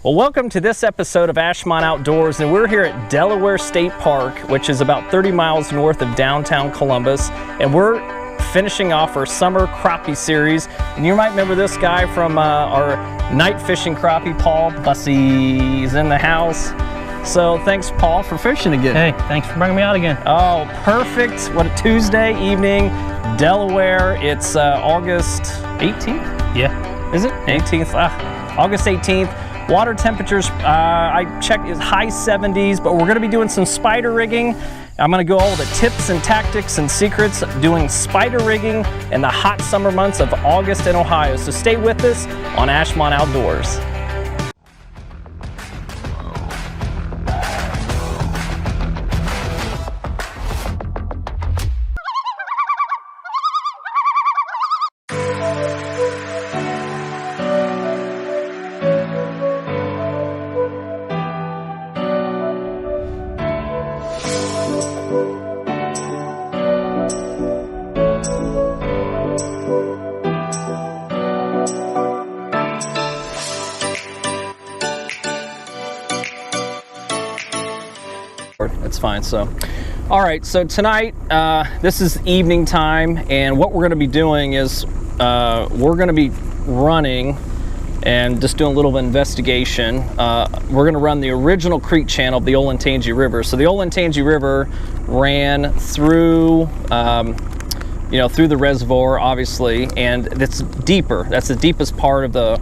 Well, welcome to this episode of Ashmont Outdoors, and we're here at Delaware State Park, which is about 30 miles north of downtown Columbus, and we're finishing off our summer crappie series. And you might remember this guy from our night fishing crappie, Paul Bussy's in the house. So thanks, Paul, for fishing again. Hey, thanks for bringing me out again. Oh, perfect. What a Tuesday evening, Delaware. It's August 18th? Yeah. Is it? 18th? August 18th. Water temperatures, I checked, is high 70s, but we're going to be doing some spider rigging. I'm going to go over the tips and tactics and secrets of doing spider rigging in the hot summer months of August in Ohio. So stay with us on Ashmont Outdoors. It's fine. So, all right, so tonight this is evening time, and what we're going to be doing is we're going to be running and just doing a little investigation. We're going to run the original creek channel of the Olentangy River. So the Olentangy River ran through through the reservoir, obviously, and it's deeper. That's the deepest part of the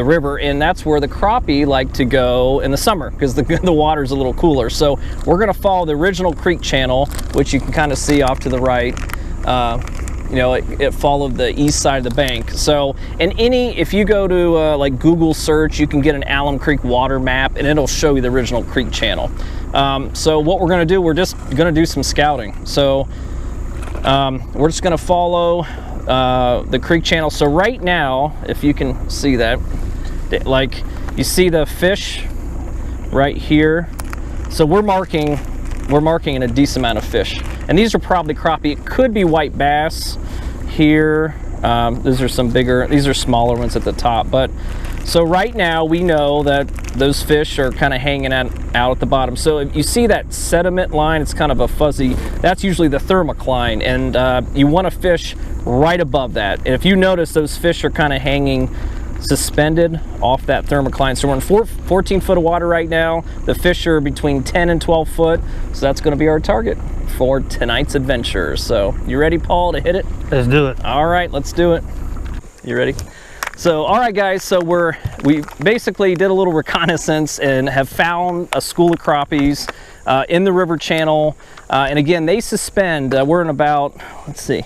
river, and that's where the crappie like to go in the summer because the water's a little cooler. So we're going to follow the original creek channel, which you can kind of see off to the right. It followed the east side of the bank. So, and if you go to like Google search, you can get an Alum Creek water map, and it'll show you the original creek channel. So what we're going to do, we're just going to do some scouting. So we're just going to follow the creek channel. So right now, if you can see that, like you see the fish right here. So we're marking in a decent amount of fish, and these are probably crappie. It could be white bass here. These are some bigger, these are smaller ones at the top. But so right now we know that those fish are kind of hanging out at the bottom. So if you see that sediment line, it's kind of a fuzzy, that's usually the thermocline, and you want to fish right above that. And if you notice, those fish are kind of hanging suspended off that thermocline. So we're in 14 foot of water right now. The fish are between 10 and 12 foot. So that's going to be our target for tonight's adventure. So you ready, Paul, to hit it? Let's do it. All right, let's do it. You ready? So, all right, guys, so we basically did a little reconnaissance and have found a school of crappies in the river channel. And again, they suspend, we're in about, let's see,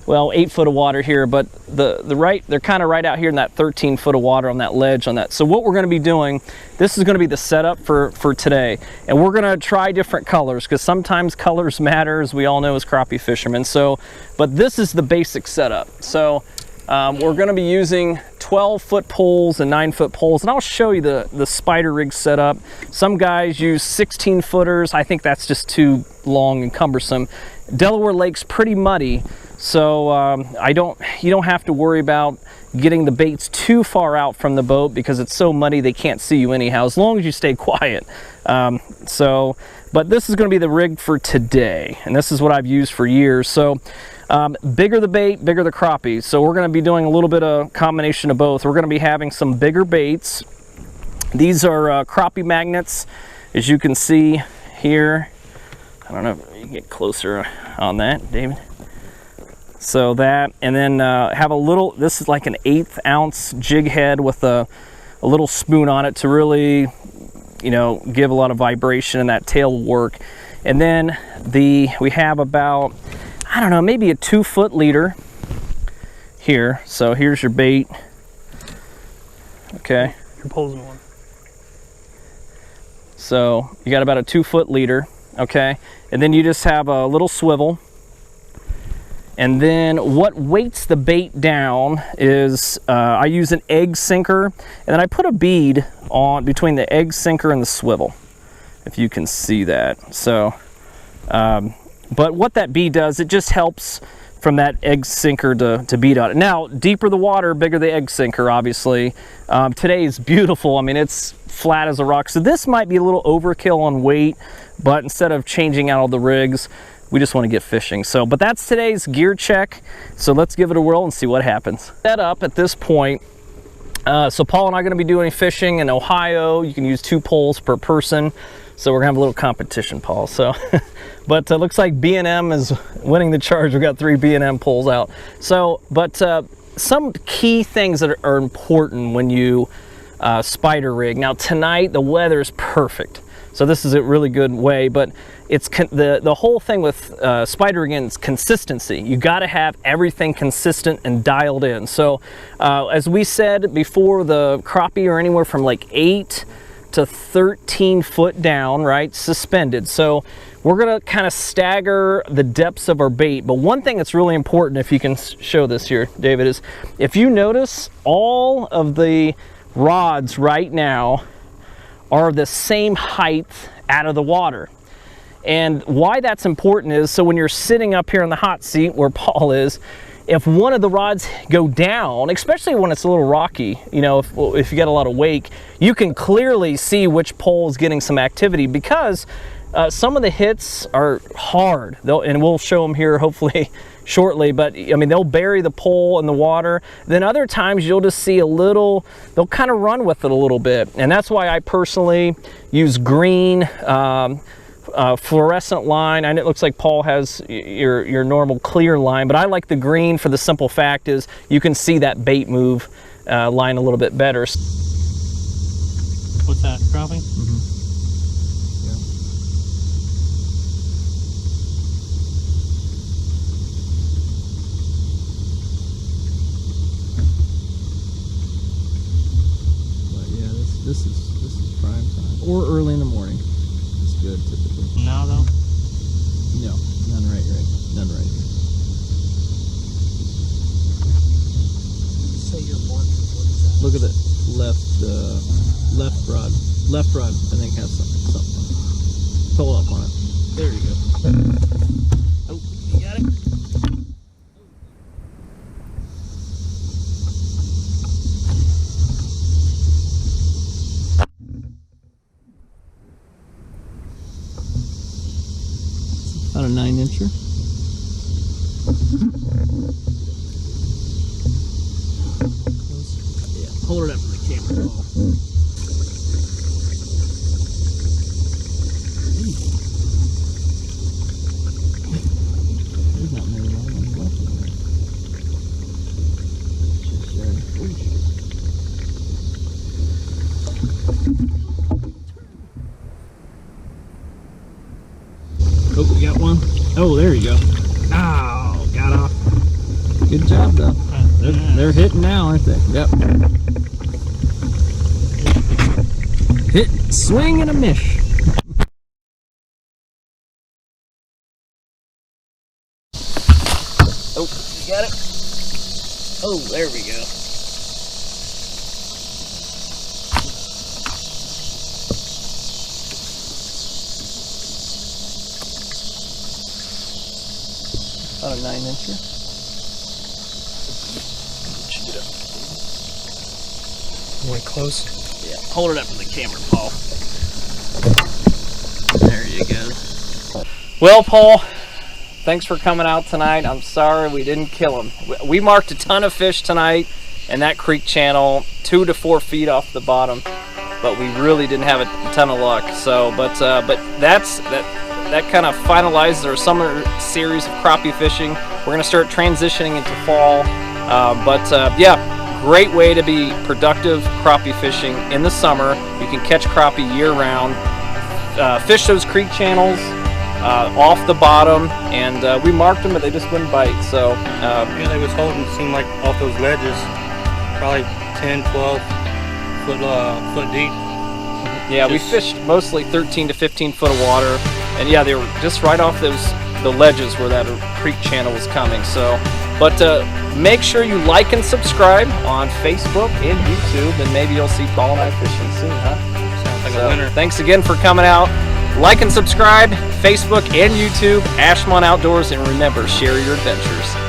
well, 8 foot of water here, but they're kind of right out here in that 13 foot of water on that ledge on that. So what we're going to be doing, this is going to be the setup for today, and we're going to try different colors because sometimes colors matter, as we all know as crappie fishermen. So, but this is the basic setup. So we're going to be using 12 foot poles and 9 foot poles, and I'll show you the spider rig setup. Some guys use 16 footers. I think that's just too long and cumbersome. Delaware Lake's pretty muddy, so you don't have to worry about getting the baits too far out from the boat because it's so muddy they can't see you anyhow, as long as you stay quiet. But this is going to be the rig for today, and this is what I've used for years. So bigger the bait, bigger the crappie. So we're going to be doing a little bit of combination of both. We're going to be having some bigger baits. These are crappie magnets, as you can see here. I don't know if you can get closer on that, David. So that, and then have a little, this is like an 1/8 ounce jig head with a little spoon on it to really, give a lot of vibration, and that tail will work. And then we have about, I don't know, maybe a 2 foot leader here. So here's your bait. Okay. You're posing one. So you got about a 2 foot leader. Okay. And then you just have a little swivel. And then what weights the bait down is I use an egg sinker, and then I put a bead on between the egg sinker and the swivel, if you can see that. So, but what that bead does, it just helps from that egg sinker to beat on it. Now, deeper the water, bigger the egg sinker, obviously. Today is beautiful. I mean, it's flat as a rock. So this might be a little overkill on weight, but instead of changing out all the rigs, we just want to get fishing. So, but that's today's gear check. So let's give it a whirl and see what happens. Set up at this point. So Paul and I are going to be doing fishing in Ohio. You can use 2 poles per person. So we're gonna have a little competition, Paul. So, but looks like B&M is winning the charge. We've got 3 B&M poles out. So, but some key things that are important when you spider rig. Now tonight the weather is perfect, so this is a really good way. But it's the whole thing with spider rigging is consistency. You got to have everything consistent and dialed in. So, as we said before, the crappie are anywhere from like 8 to 13 foot down, right, suspended. So we're gonna kind of stagger the depths of our bait. But one thing that's really important, if you can show this here, David, is if you notice, all of the rods right now are the same height out of the water. And why that's important is, so when you're sitting up here in the hot seat where Paul is, if one of the rods go down, especially when it's a little rocky, you know, if you got a lot of wake, you can clearly see which pole is getting some activity, because some of the hits are hard. And we'll show them here hopefully shortly, but I mean, they'll bury the pole in the water. Then other times you'll just see a little, they'll kind of run with it a little bit. And that's why I personally use green, fluorescent line. And it looks like Paul has your normal clear line, but I like the green for the simple fact is you can see that bait move line a little bit better. What's that, crappie? Mm-hmm. Yeah. But yeah, this is prime time, or early in the morning. It's good typically. Now though? No, none right here. So your mark, what is that? Look at it, left rod, I think has something on it. Pull up on it. There you go. Oh, you got it? About a 9-incher. Yeah, hold it up to the camera. There's not very long ones left in there. Oh, we got one. Oh, there you go. Oh, got off. Good job, though. They're hitting now, aren't they? Yep. Hit, swing, and a miss. Oh, you got it? Oh, there we go. About a 9-incher. Went close. Yeah, hold it up to the camera, Paul. There you go. Well, Paul, thanks for coming out tonight. I'm sorry we didn't kill him. We marked a ton of fish tonight in that creek channel, 2 to 4 feet off the bottom, but we really didn't have a ton of luck. So, but that kind of finalizes our summer series of crappie fishing. We're going to start transitioning into fall, yeah. Great way to be productive crappie fishing in the summer. You can catch crappie year-round. Fish those creek channels off the bottom, and we marked them, but they just wouldn't bite. So Yeah, they was holding, seemed like off those ledges, probably 10, 12 foot deep. yeah, we fished mostly 13 to 15 foot of water, and yeah, they were just right off the ledges where that creek channel was coming. So, but make sure you like and subscribe on Facebook and YouTube, and maybe you'll see Paul and I fishing soon, huh? Sounds like a winner. Thanks again for coming out. Like and subscribe, Facebook and YouTube, Ashmont Outdoors, and remember, share your adventures.